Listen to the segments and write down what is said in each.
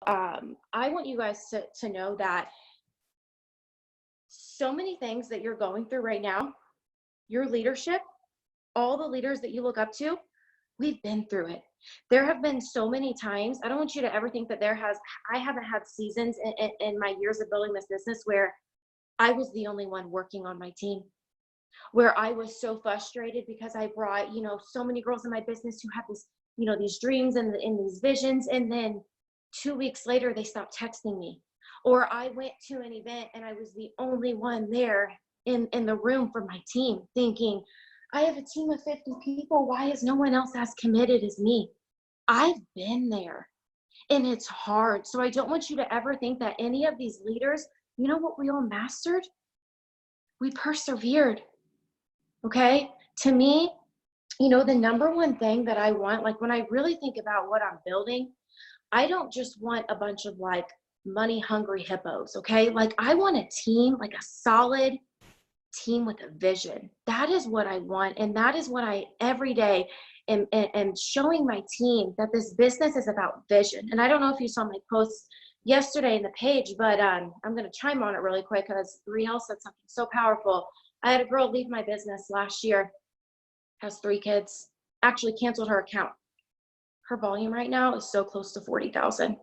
I want you guys to know that so many things that you're going through right now, your leadership, all the leaders that you look up to, we've been through it. There have been so many times. I don't want you to ever think that I haven't had seasons in my years of building this business where I was the only one working on my team, where I was so frustrated because I brought, so many girls in my business who had these dreams and these visions. And then 2 weeks later, they stopped texting me. Or I went to an event and I was the only one there in the room for my team, thinking, I have a team of 50 people. Why is no one else as committed as me? I've been there and it's hard. So I don't want you to ever think that any of these leaders, you know what we all mastered? We persevered. Okay. To me, the number one thing that I want, like when I really think about what I'm building, I don't just want a bunch of like money hungry hippos. Okay. Like I want a team, like a solid team with a vision. That is what I want. And that is what I every day am showing my team, that this business is about vision. And I don't know if you saw my posts yesterday in the page, but I'm going to chime on it really quick because Riel said something so powerful. I had a girl leave my business last year, has 3 kids, actually canceled her account. Her volume right now is so close to 40,000.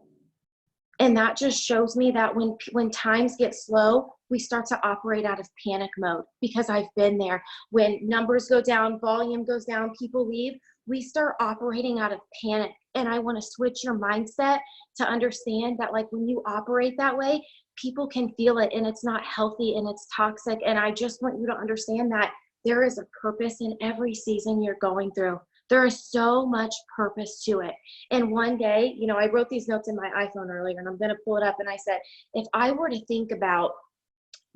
And that just shows me that when times get slow, we start to operate out of panic mode, because I've been there. When numbers go down, volume goes down, people leave, we start operating out of panic. And I want to switch your mindset to understand that, like, when you operate that way, people can feel it and it's not healthy and it's toxic. And I just want you to understand that there is a purpose in every season you're going through. There is so much purpose to it. And one day, I wrote these notes in my iPhone earlier, and I'm going to pull it up. And I said, if I were to think about,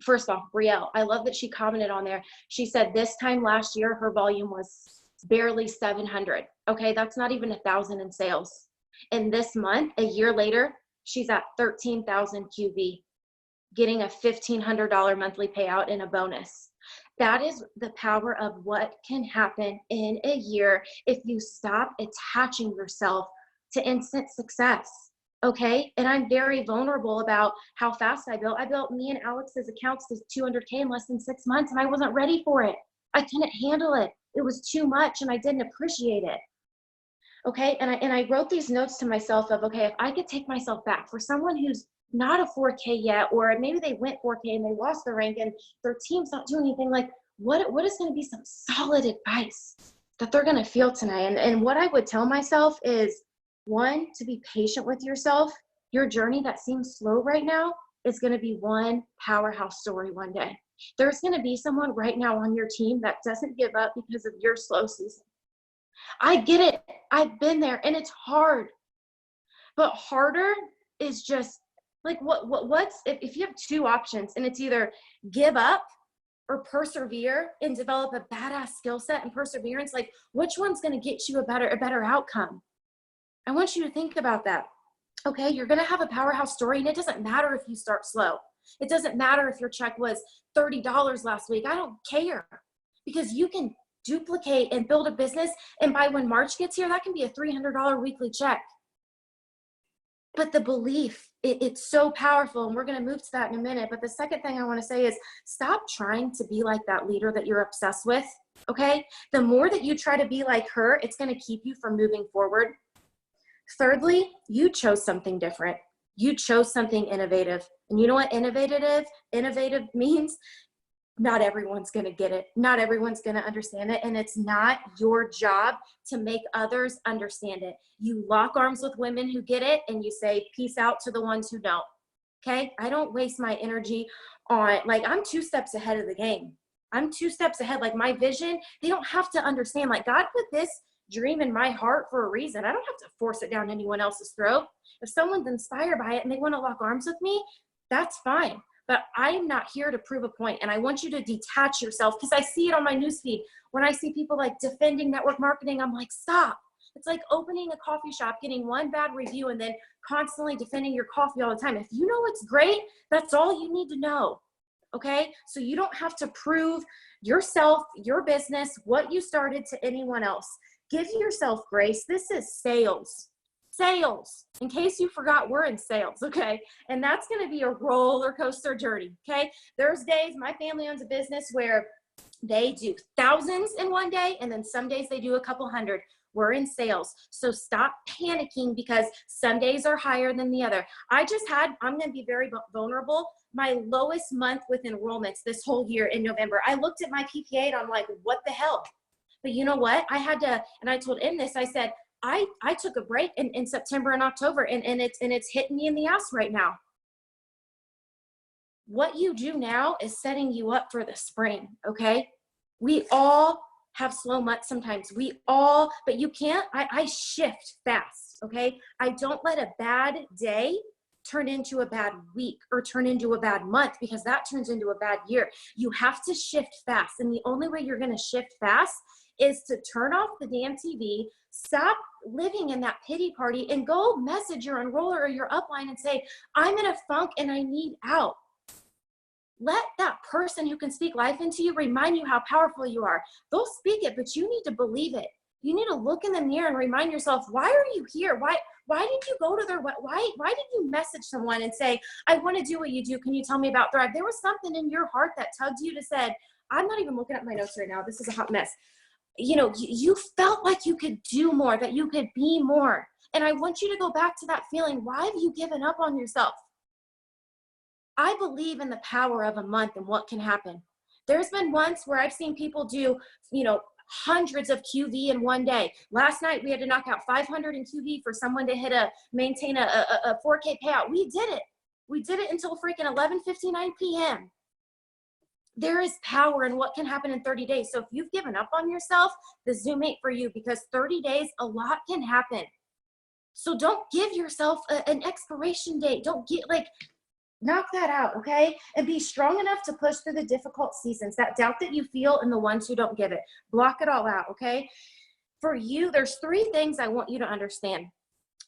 first off, Brielle, I love that she commented on there. She said this time last year, her volume was barely 700. Okay. That's not even 1,000 in sales. And this month, a year later, she's at 13,000 QV, getting a $1,500 monthly payout and a bonus. That is the power of what can happen in a year if you stop attaching yourself to instant success. Okay. And I'm very vulnerable about how fast I built. I built me and Alex's accounts to 200K in less than 6 months, and I wasn't ready for it. I couldn't handle it. It was too much and I didn't appreciate it. Okay. And I wrote these notes to myself of, okay, if I could take myself back, for someone who's not a 4K yet, or maybe they went 4K and they lost their rank and their team's not doing anything, like what is going to be some solid advice that they're going to feel tonight? And what I would tell myself is, one, to be patient with yourself. Your journey that seems slow right now is going to be one powerhouse story one day. There's going to be someone right now on your team that doesn't give up because of your slow season. I get it. I've been there and it's hard. But harder is just like what's if you have two options, and it's either give up or persevere and develop a badass skill set and perseverance, like which one's going to get you a better outcome? I want you to think about that. Okay, you're going to have a powerhouse story, and it doesn't matter if you start slow. It doesn't matter if your check was $30 last week. I don't care, because you can duplicate and build a business, and by when March gets here, that can be a $300 weekly check. But the belief, it's so powerful, and we're going to move to that in a minute. But the second thing I want to say is, stop trying to be like that leader that you're obsessed with, okay? The more that you try to be like her, it's going to keep you from moving forward. Thirdly, you chose something different. You chose something innovative. And you know what innovative means? Not everyone's going to get it. Not everyone's going to understand it. And it's not your job to make others understand it. You lock arms with women who get it, and you say, peace out to the ones who don't. Okay. I don't waste my energy on, like, I'm 2 steps ahead of the game. I'm 2 steps ahead. Like, my vision, they don't have to understand. Like, God put this dream in my heart for a reason. I don't have to force it down anyone else's throat. If someone's inspired by it and they want to lock arms with me, that's fine. But I am not here to prove a point. And I want you to detach yourself, because I see it on my newsfeed. When I see people like defending network marketing, I'm like, stop. It's like opening a coffee shop, getting one bad review, and then constantly defending your coffee all the time. If you know it's great, that's all you need to know. Okay? So you don't have to prove yourself, your business, what you started to anyone else. Give yourself grace. This is sales. sales. In case you forgot, we're in sales, okay? And that's going to be a roller coaster journey, okay? There's days, my family owns a business where they do thousands in one day, and then some days they do a couple hundred. We're in sales. So stop panicking because some days are higher than the other. I'm going to be very vulnerable, my lowest month with enrollments this whole year in November. I looked at my PPA and I'm like, what the hell? But you know what? I had to, and I told this, I said, I took a break in September and October, and it's hitting me in the ass right now. What you do now is setting you up for the spring, okay? We all have slow months sometimes. But you can't, I shift fast, okay? I don't let a bad day turn into a bad week or turn into a bad month, because that turns into a bad year. You have to shift fast. And the only way you're gonna shift fast is to turn off the damn TV, stop living in that pity party, and go message your enroller or your upline and say, I'm in a funk and I need out. Let that person who can speak life into you remind you how powerful you are. They'll speak it, but you need to believe it. You need to look in the mirror and remind yourself, why are you here? Why did you go to their, why did you message someone and say, I want to do what you do. Can you tell me about Thrive? There was something in your heart that tugged you to said, I'm not even looking at my notes right now. This is a hot mess. You know, you felt like you could do more, that you could be more. And I want you to go back to that feeling. Why have you given up on yourself? I believe in the power of a month and what can happen. There's been months where I've seen people do, you know, hundreds of QV in one day. Last night, we had to knock out 500 in QV for someone to maintain a 4K payout. We did it. We did it until freaking 11:59 p.m. There is power in what can happen in 30 days. So if you've given up on yourself, the Zoom ain't for you, because 30 days, a lot can happen. So don't give yourself an expiration date. Don't get knock that out, okay? And be strong enough to push through the difficult seasons, that doubt that you feel, and the ones who don't give it. Block it all out, okay? For you, there's 3 things I want you to understand.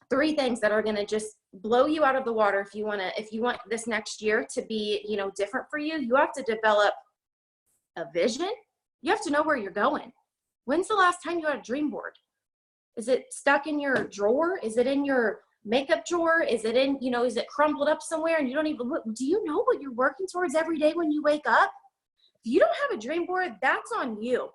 3 things that are gonna just blow you out of the water if you want this next year to be, you know, different for you. You have to develop a vision. You have to know where you're going. When's the last time you had a dream board? Is it stuck in your drawer? Is it in your makeup drawer? Is it in, you know, is it crumbled up somewhere and you don't even look? Do you know what you're working towards every day when you wake up? If you don't have a dream board, that's on you.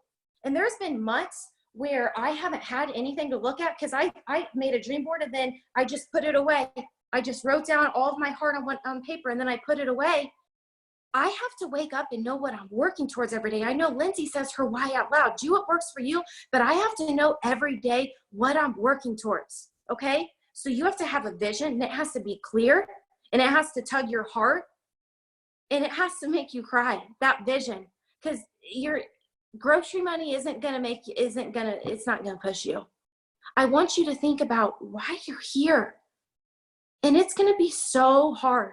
And there's been months where I haven't had anything to look at because I made a dream board and then I just put it away. I just wrote down all of my heart on paper and then I put it away. I have to wake up and know what I'm working towards every day. I know Lindsay says her why out loud. Do what works for you, but I have to know every day what I'm working towards, okay? So you have to have a vision, and it has to be clear, and it has to tug your heart, and it has to make you cry, that vision, because your grocery money it's not gonna push you. I want you to think about why you're here, and it's gonna be so hard.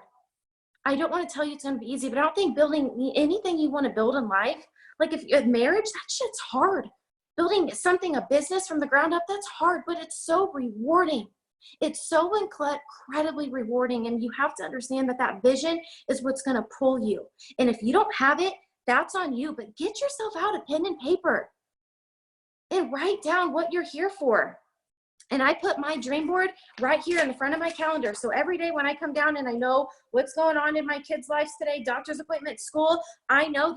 I don't want to tell you it's going to be easy, but I don't think building anything you want to build in life, like if you have marriage, that shit's hard. Building something, a business from the ground up, that's hard, but it's so rewarding. It's so incredibly rewarding. And you have to understand that that vision is what's going to pull you. And if you don't have it, that's on you, but get yourself out a pen and paper and write down what you're here for. And I put my dream board right here in the front of my calendar. So every day when I come down and I know what's going on in my kids' lives today, doctor's appointment, school, I know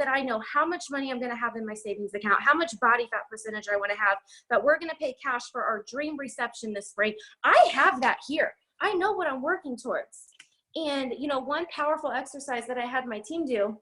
how much money I'm going to have in my savings account, how much body fat percentage I want to have, that we're going to pay cash for our dream reception this spring. I have that here. I know what I'm working towards. And, you know, one powerful exercise that I had my team do,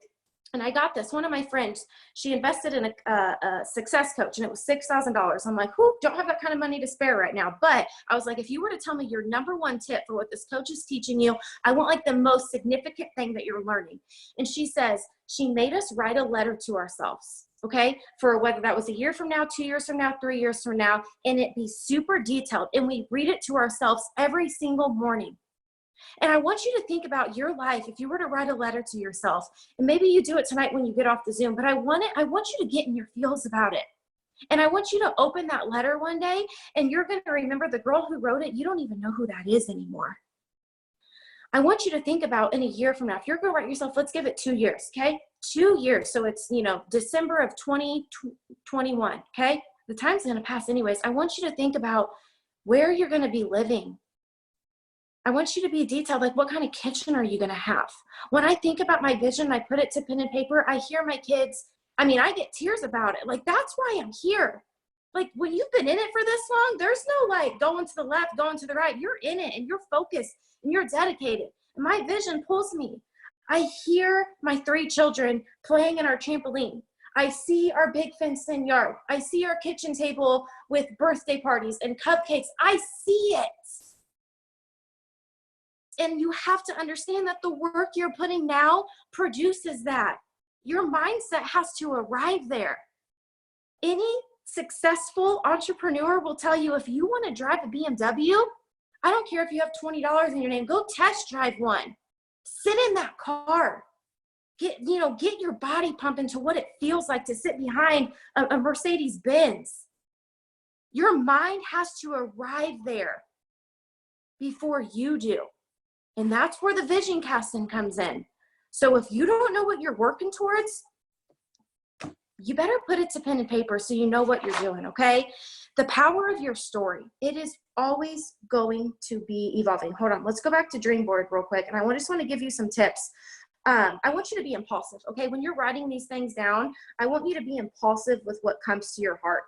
and I got this, one of my friends, she invested in a success coach and it was $6,000. I'm like, whoo, don't have that kind of money to spare right now. But I was like, if you were to tell me your number one tip for what this coach is teaching you, I want like the most significant thing that you're learning. And she says, she made us write a letter to ourselves, okay? For whether that was a year from now, 2 years from now, 3 years from now, and it be super detailed. And we read it to ourselves every single morning. And I want you to think about your life if you were to write a letter to yourself, and maybe you do it tonight when you get off the Zoom, but I want you to get in your feels about it. And I want you to open that letter one day and you're going to remember the girl who wrote it. You don't even know who that is anymore. I want you to think about in a year from now, if you're going to write yourself, let's give it 2 years, okay? 2 years. So it's, you know, December of 2021, okay? The time's going to pass anyways. I want you to think about where you're going to be living I want you to be detailed. Like, what kind of kitchen are you going to have? When I think about my vision, I put it to pen and paper. I hear my kids. I mean, I get tears about it. Like, that's why I'm here. Like, when you've been in it for this long, there's no like going to the left, going to the right. You're in it and you're focused and you're dedicated. And my vision pulls me. I hear my 3 children playing in our trampoline. I see our big fenced-in yard. I see our kitchen table with birthday parties and cupcakes. I see it. And you have to understand that the work you're putting now produces that. Your mindset has to arrive there. Any successful entrepreneur will tell you, if you want to drive a BMW, I don't care if you have $20 in your name, go test drive one. Sit in that car. Get your body pumping to what it feels like to sit behind a Mercedes Benz. Your mind has to arrive there before you do. And that's where the vision casting comes in. So if you don't know what you're working towards, you better put it to pen and paper so you know what you're doing, okay? The power of your story, it is always going to be evolving. Hold on, let's go back to Dream Board real quick. And I just want to give you some tips. I want you to be impulsive, okay? When you're writing these things down, I want you to be impulsive with what comes to your heart.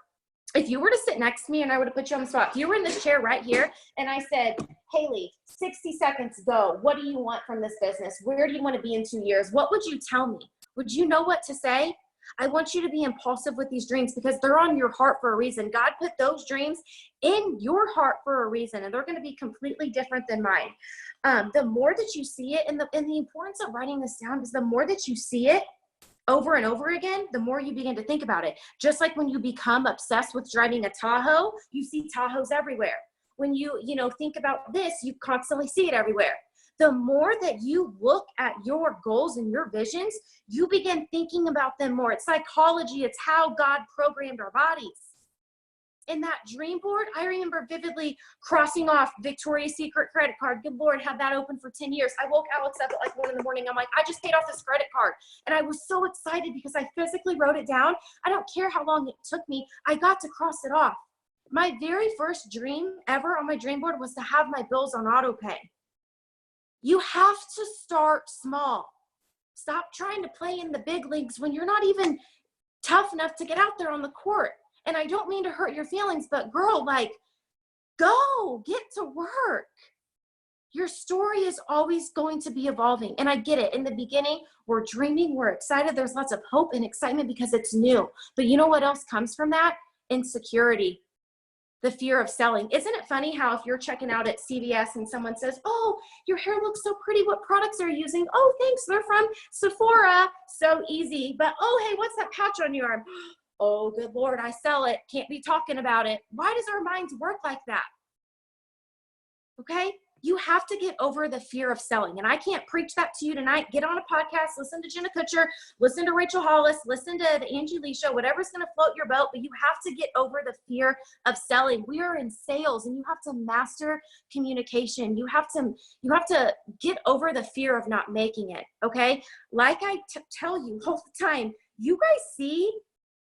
If you were to sit next to me and I would have put you on the spot, if you were in this chair right here and I said, Haley, 60 seconds, go. What do you want from this business? Where do you want to be in 2 years? What would you tell me? Would you know what to say? I want you to be impulsive with these dreams because they're on your heart for a reason. God put those dreams in your heart for a reason, and they're going to be completely different than mine. The more that you see it, and the importance of writing this down is the more that you see it over and over again, the more you begin to think about it. Just like when you become obsessed with driving a Tahoe, you see Tahoes everywhere. When you think about this, you constantly see it everywhere. The more that you look at your goals and your visions, you begin thinking about them more. It's psychology. It's how God programmed our bodies. In that dream board, I remember vividly crossing off Victoria's Secret credit card. Good Lord, had that open for 10 years. I woke Alex up at like 1 a.m. I'm like, I just paid off this credit card. And I was so excited because I physically wrote it down. I don't care how long it took me. I got to cross it off. My very first dream ever on my dream board was to have my bills on auto pay. You have to start small. Stop trying to play in the big leagues when you're not even tough enough to get out there on the court. And I don't mean to hurt your feelings, but girl, like, go, get to work. Your story is always going to be evolving. And I get it. In the beginning, we're dreaming, we're excited. There's lots of hope and excitement because it's new. But you know what else comes from that? Insecurity. The fear of selling. Isn't it funny how if you're checking out at CVS and someone says, oh, your hair looks so pretty. What products are you using? Oh, thanks. They're from Sephora. So easy. But, oh, hey, what's that patch on your arm? Oh, good Lord, I sell it. Can't be talking about it. Why does our minds work like that? Okay? You have to get over the fear of selling. And I can't preach that to you tonight. Get on a podcast, listen to Jenna Kutcher, listen to Rachel Hollis, listen to the Angie Lee Show, whatever's going to float your boat. But you have to get over the fear of selling. We are in sales and you have to master communication. You have to get over the fear of not making it. Okay? Like I tell you all the time, you guys see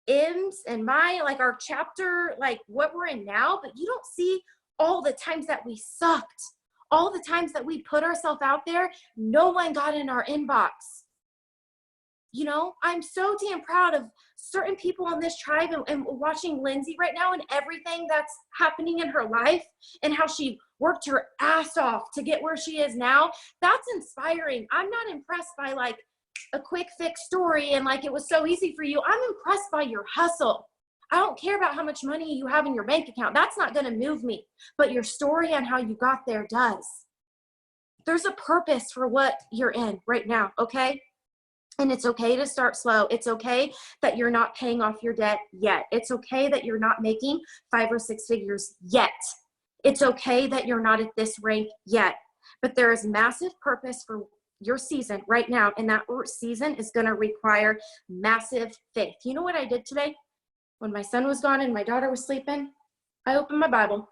M's and our chapter, like what we're in now, but you don't see all the times that we sucked, all the times that we put ourselves out there, no one got in our inbox. I'm so damn proud of certain people on this tribe and watching Lindsay right now and everything that's happening in her life and how she worked her ass off to get where she is now. That's inspiring. I'm not impressed by like a quick fix story and like it was so easy for you. I'm impressed by your hustle. I don't care about how much money you have in your bank account. That's not going to move me. But your story and how you got there does. There's a purpose for what you're in right now, okay? And it's okay to start slow. It's okay that you're not paying off your debt yet. It's okay that you're not making 5 or 6 figures yet. It's okay that you're not at this rank yet. But there is massive purpose for your season right now, and that season is going to require massive faith. You know what I did today? When my son was gone and my daughter was sleeping, I opened my Bible.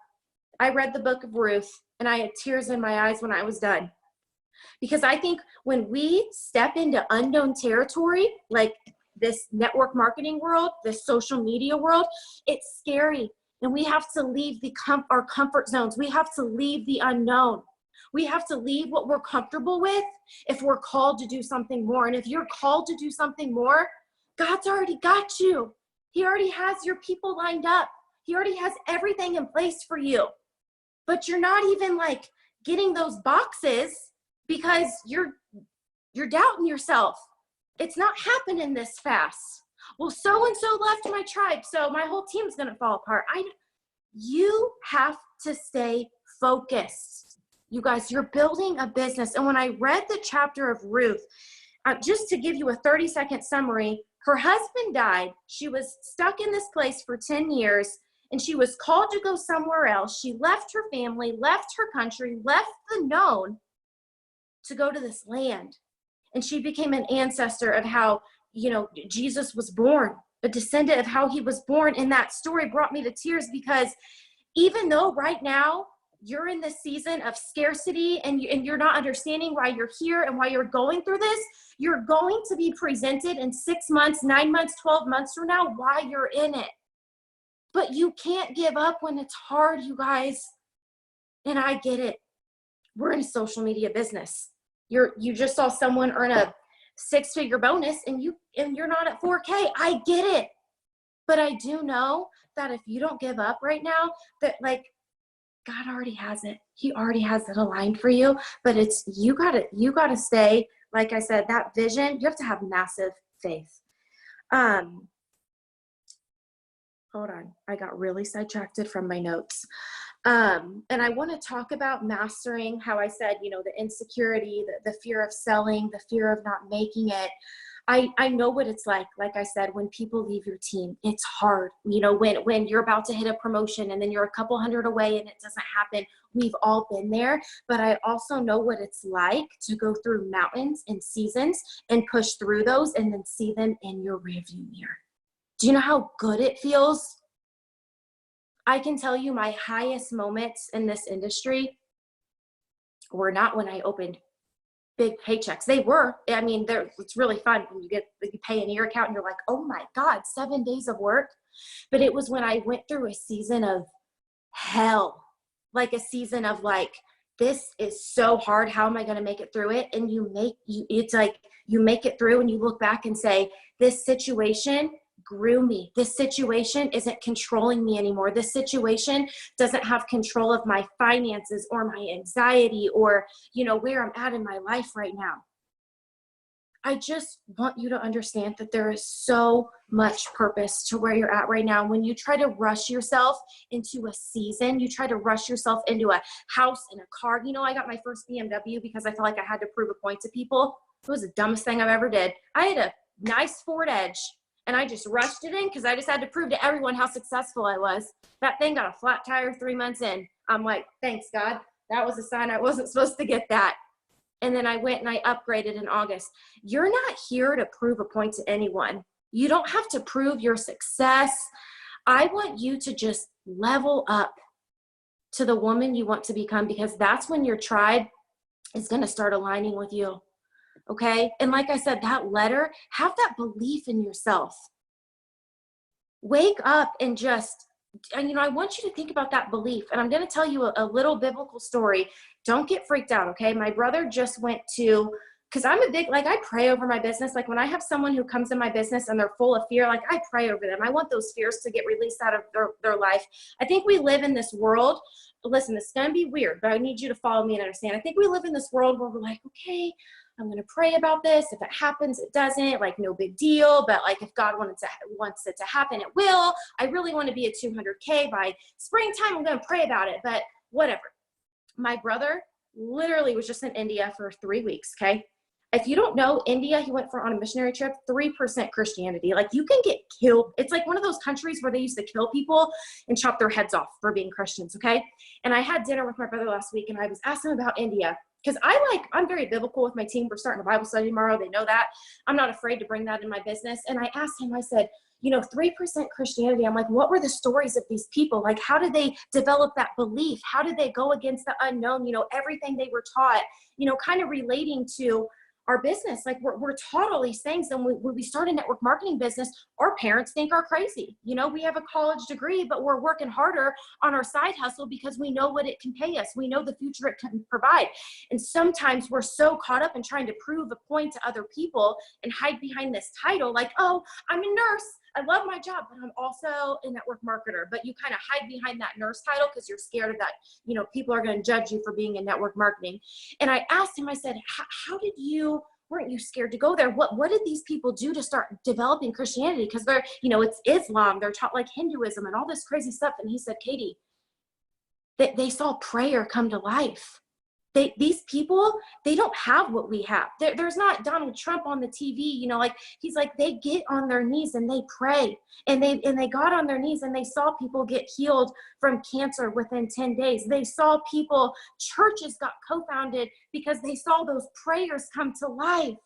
I read the book of Ruth, and I had tears in my eyes when I was done. Because I think when we step into unknown territory, like this network marketing world, this social media world, it's scary. And we have to leave our comfort zones. We have to leave the unknown. We have to leave what we're comfortable with if we're called to do something more. And if you're called to do something more, God's already got you. He already has your people lined up. He already has everything in place for you. But you're not even like getting those boxes because you're doubting yourself. It's not happening this fast. Well, so-and-so left my tribe, so my whole team's going to fall apart. You have to stay focused. You guys, you're building a business. And when I read the chapter of Ruth, just to give you a 30-second summary, her husband died. She was stuck in this place for 10 years, and she was called to go somewhere else. She left her family, left her country, left the known to go to this land. And she became an ancestor of how, Jesus was born, a descendant of how he was born. And that story brought me to tears because even though right now you're in this season of scarcity and you're not understanding why you're here and why you're going through this, you're going to be presented in 6 months, 9 months, 12 months from now why you're in it. But you can't give up when it's hard, you guys. And I get it. We're in a social media business. You just saw someone earn a 6-figure bonus and you're not at 4K. I get it. But I do know that if you don't give up right now, that like God already has it. He already has it aligned for you. But it's you gotta stay, like I said, that vision, you have to have massive faith. Hold on. I got really sidetracked from my notes. And I want to talk about mastering how I said, the insecurity, the fear of selling, the fear of not making it. I know what it's like I said, when people leave your team, it's hard. When you're about to hit a promotion and then you're a couple hundred away and it doesn't happen. We've all been there, but I also know what it's like to go through mountains and seasons and push through those and then see them in your rearview mirror. Do you know how good it feels? I can tell you my highest moments in this industry were not when I opened big paychecks. They were. It's really fun when you pay in your account and you're like, oh my God, 7 days of work. But it was when I went through a season of hell, like a season of like, this is so hard. How am I going to make it through it? And it's like you make it through and you look back and say, this situation grew me. This situation isn't controlling me anymore. This situation doesn't have control of my finances or my anxiety or, where I'm at in my life right now. I just want you to understand that there is so much purpose to where you're at right now. When you try to rush yourself into a season, you try to rush yourself into a house and a car. I got my first BMW because I felt like I had to prove a point to people. It was the dumbest thing I've ever did. I had a nice Ford Edge. And I just rushed it in because I just had to prove to everyone how successful I was. That thing got a flat tire 3 months in. I'm like, thanks, God. That was a sign I wasn't supposed to get that. And then I went and I upgraded in August. You're not here to prove a point to anyone. You don't have to prove your success. I want you to just level up to the woman you want to become, because that's when your tribe is going to start aligning with you. Okay. And like I said, that letter, have that belief in yourself. Wake up and I want you to think about that belief. And I'm going to tell you a little biblical story. Don't get freaked out. Okay. My brother just went to, because I'm I pray over my business. Like when I have someone who comes in my business and they're full of fear, like I pray over them. I want those fears to get released out of their life. I think we live in this world. Listen, it's going to be weird, but I need you to follow me and understand. I think we live in this world where we're like, okay, I'm going to pray about this. If it happens, it doesn't, like no big deal. But like if God wants it to happen, it will. I really want to be at 200K by springtime. I'm going to pray about it, but whatever. My brother literally was just in India for 3 weeks. Okay. If you don't know, India, he went on a missionary trip, 3% Christianity. Like you can get killed. It's like one of those countries where they used to kill people and chop their heads off for being Christians. Okay. And I had dinner with my brother last week and I was asking him about India. Because I'm very biblical with my team. We're starting a Bible study tomorrow. They know that. I'm not afraid to bring that in my business. And I asked him, I said, 3% Christianity. I'm like, what were the stories of these people? Like, how did they develop that belief? How did they go against the unknown? Everything they were taught, kind of relating to our business. Like we're taught all these things. And when we start a network marketing business, our parents think are crazy. You know, we have a college degree, but we're working harder on our side hustle because we know what it can pay us. We know the future it can provide. And sometimes we're so caught up in trying to prove a point to other people and hide behind this title. Like, oh, I'm a nurse. I love my job, but I'm also a network marketer. But you kind of hide behind that nurse title because you're scared of that, you know, people are going to judge you for being in network marketing. And I asked him, I said, how did you, weren't you scared to go there? What did these people do to start developing Christianity? Because they're, you know, it's Islam, they're taught like Hinduism and all this crazy stuff. And he said, Katie, they saw prayer come to life. These people, they don't have what we have. There's not Donald Trump on the TV, you know, like he's like, they get on their knees and they pray, and they got on their knees and they saw people get healed from cancer within 10 days. They saw people, churches got co-founded because they saw those prayers come to life.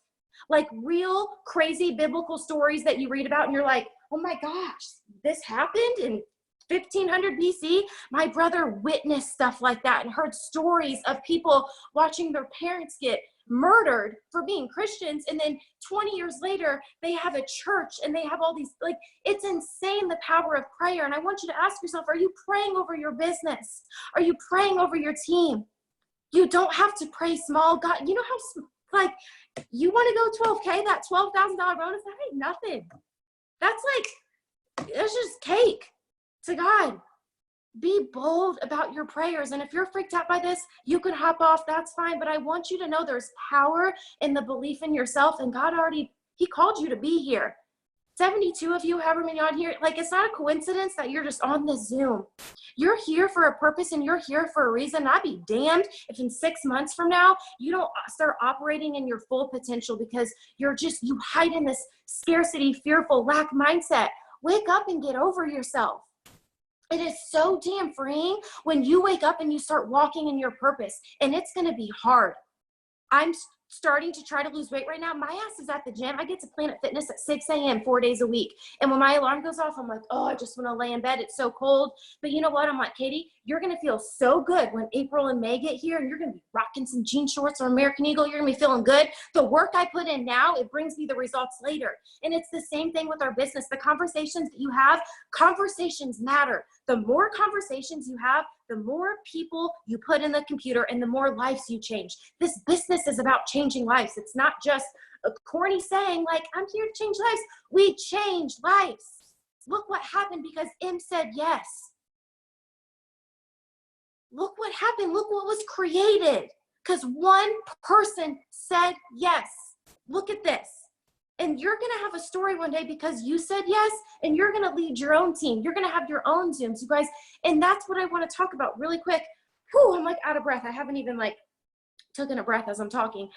Like real crazy biblical stories that you read about and you're like, oh my gosh, this happened in 1500 BC, my brother witnessed stuff like that and heard stories of people watching their parents get murdered for being Christians. And then 20 years later, they have a church and they have all these, like, it's insane, the power of prayer. And I want you to ask yourself, are you praying over your business? Are you praying over your team? You don't have to pray small. God, you know how, like, you want to go 12K, that $12,000 bonus, that ain't nothing. That's like, it's just cake to God. Be bold about your prayers. And if you're freaked out by this, you can hop off, that's fine. But I want you to know there's power in the belief in yourself. And God already, he called you to be here. 72 of you, however many on here, like it's not a coincidence that you're just on this Zoom. You're here for a purpose and you're here for a reason. I'd be damned if in 6 months from now, you don't start operating in your full potential because you hide in this scarcity, fearful, lack mindset. Wake up and get over yourself. It is so damn freeing when you wake up and you start walking in your purpose, and it's going to be hard. I'm starting to try to lose weight right now. My ass is at the gym. I get to Planet Fitness at 6 a.m. 4 days a week. And when my alarm goes off, I'm like, oh, I just want to lay in bed. It's so cold. But you know what? I'm like, Katie, you're going to feel so good when April and May get here, and you're going to be rocking some jean shorts or American Eagle. You're going to be feeling good. The work I put in now, it brings me the results later. And it's the same thing with our business. The conversations that you have, conversations matter. The more conversations you have, the more people you put in the computer and the more lives you change. This business is about changing lives. It's not just a corny saying like, I'm here to change lives. We change lives. Look what happened because M said yes. Look what happened. Look what was created because one person said yes. Look at this. And you're going to have a story one day because you said yes, and you're going to lead your own team. You're going to have your own Zooms, you guys. And that's what I want to talk about really quick. Whew, I'm like out of breath. I haven't even like taken a breath as I'm talking.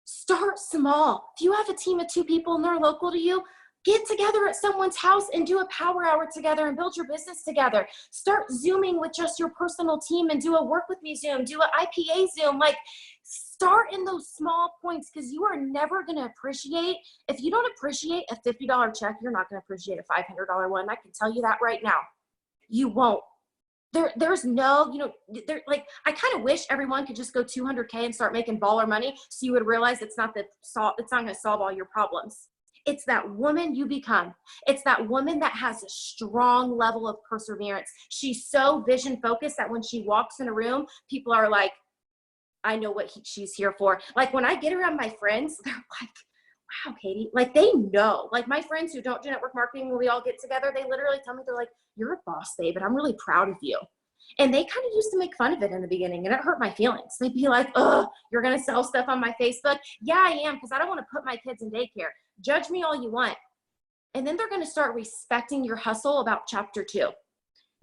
Start small. If you have a team of 2 people and they're local to you, get together at someone's house and do a power hour together and build your business together. Start Zooming with just your personal team and do a work with me Zoom, do an IPA Zoom. Like, start in those small points because you are never going to appreciate. If you don't appreciate a $50 check, you're not going to appreciate a $500 one. I can tell you that right now. You won't. There's no, you know, like, I kind of wish everyone could just go 200K and start making baller money so you would realize it's not going to solve all your problems. It's that woman you become. It's that woman that has a strong level of perseverance. She's so vision focused that when she walks in a room, people are like, I know what she's here for. Like when I get around my friends, they're like, wow, Katie, like they know. Like my friends who don't do network marketing, when we all get together, they literally tell me, they're like, you're a boss, babe, and I'm really proud of you. And they kind of used to make fun of it in the beginning, and it hurt my feelings. They'd be like, oh, you're going to sell stuff on my Facebook? Yeah, I am, because I don't want to put my kids in daycare. Judge me all you want. And then they're going to start respecting your hustle about chapter 2.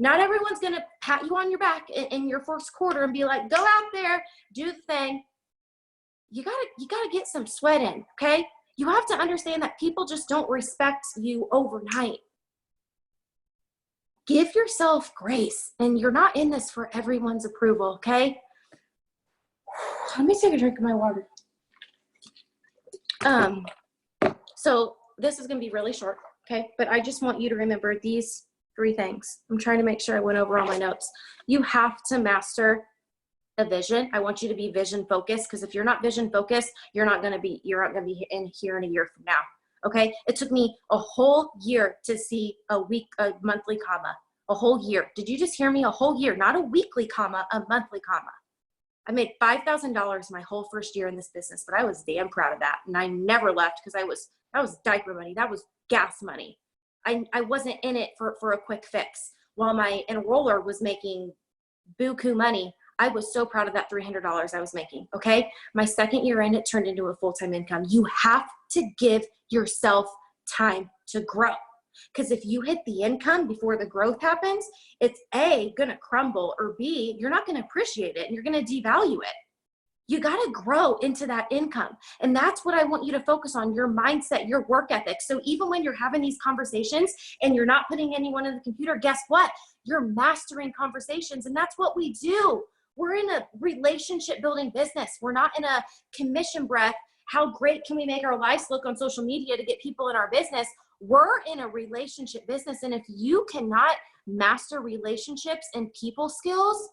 Not everyone's going to pat you on your back in your first quarter and be like, go out there, do the thing. You gotta get some sweat in, okay? You have to understand that people just don't respect you overnight. Give yourself grace, and you're not in this for everyone's approval, okay? Let me take a drink of my water. So this is going to be really short, okay? But I just want you to remember these 3 things. I'm trying to make sure I went over all my notes. You have to master a vision. I want you to be vision focused, because if you're not vision focused, you're not going to be in here in a year from now. Okay. It took me a whole year to see a monthly comma, a whole year. Did you just hear me? A whole year, not a weekly comma, a monthly comma. I made $5,000 my whole first year in this business, but I was damn proud of that. And I never left, because that was diaper money. That was gas money. I wasn't in it for a quick fix. While my enroller was making buku money, I was so proud of that $300 I was making. Okay. My second year in, it turned into a full-time income. You have to give yourself time to grow. Because if you hit the income before the growth happens, it's A, going to crumble, or B, you're not going to appreciate it and you're going to devalue it. You got to grow into that income. And that's what I want you to focus on, your mindset, your work ethic. So even when you're having these conversations and you're not putting anyone in the computer, guess what? You're mastering conversations. And that's what we do. We're in a relationship building business. We're not in a commission breath. How great can we make our lives look on social media to get people in our business? We're in a relationship business. And if you cannot master relationships and people skills,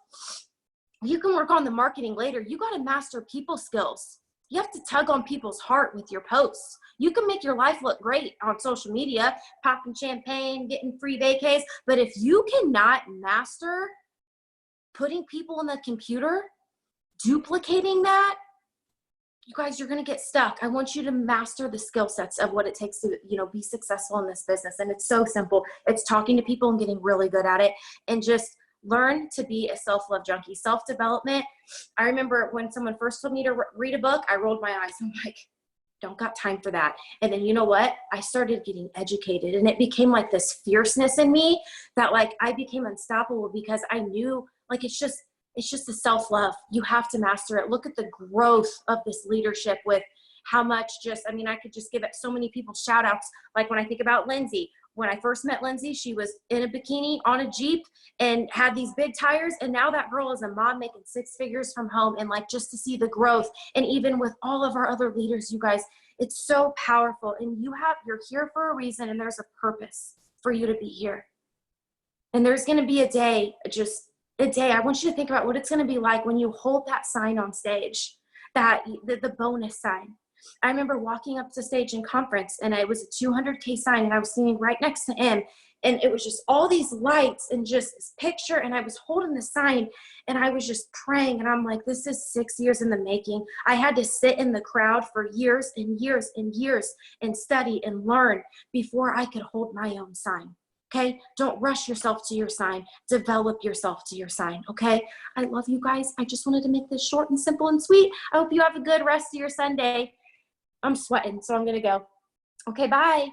you can work on the marketing later. You got to master people skills. You have to tug on people's heart with your posts. You can make your life look great on social media, popping champagne, getting free vacays. But if you cannot master putting people in the computer, duplicating that, you guys, you're going to get stuck. I want you to master the skill sets of what it takes to, be successful in this business. And it's so simple. It's talking to people and getting really good at it, and just learn to be a self-love junkie. Self-development. I remember when someone first told me to read a book, I rolled my eyes. I'm like, don't got time for that. And then you know what? I started getting educated, and it became like this fierceness in me that like I became unstoppable, because I knew like it's just the self-love. You have to master it. Look at the growth of this leadership with how much I could just give it so many people shout outs. Like when I think about Lindsay, when I first met Lindsay, she was in a bikini on a Jeep and had these big tires. And now that girl is a mom making 6 figures from home. And like, just to see the growth, and even with all of our other leaders, you guys, it's so powerful. And you're here for a reason, and there's a purpose for you to be here. And there's going to be a day, I want you to think about what it's going to be like when you hold that sign on stage, the bonus sign. I remember walking up to stage in conference, and it was a 200K sign, and I was standing right next to him, and it was just all these lights and just this picture, and I was holding the sign, and I was just praying, and I'm like, this is 6 years in the making. I had to sit in the crowd for years and years and years and study and learn before I could hold my own sign. Okay, don't rush yourself to your sign. Develop yourself to your sign. Okay, I love you guys. I just wanted to make this short and simple and sweet. I hope you have a good rest of your Sunday. I'm sweating, so I'm going to go. Okay, bye.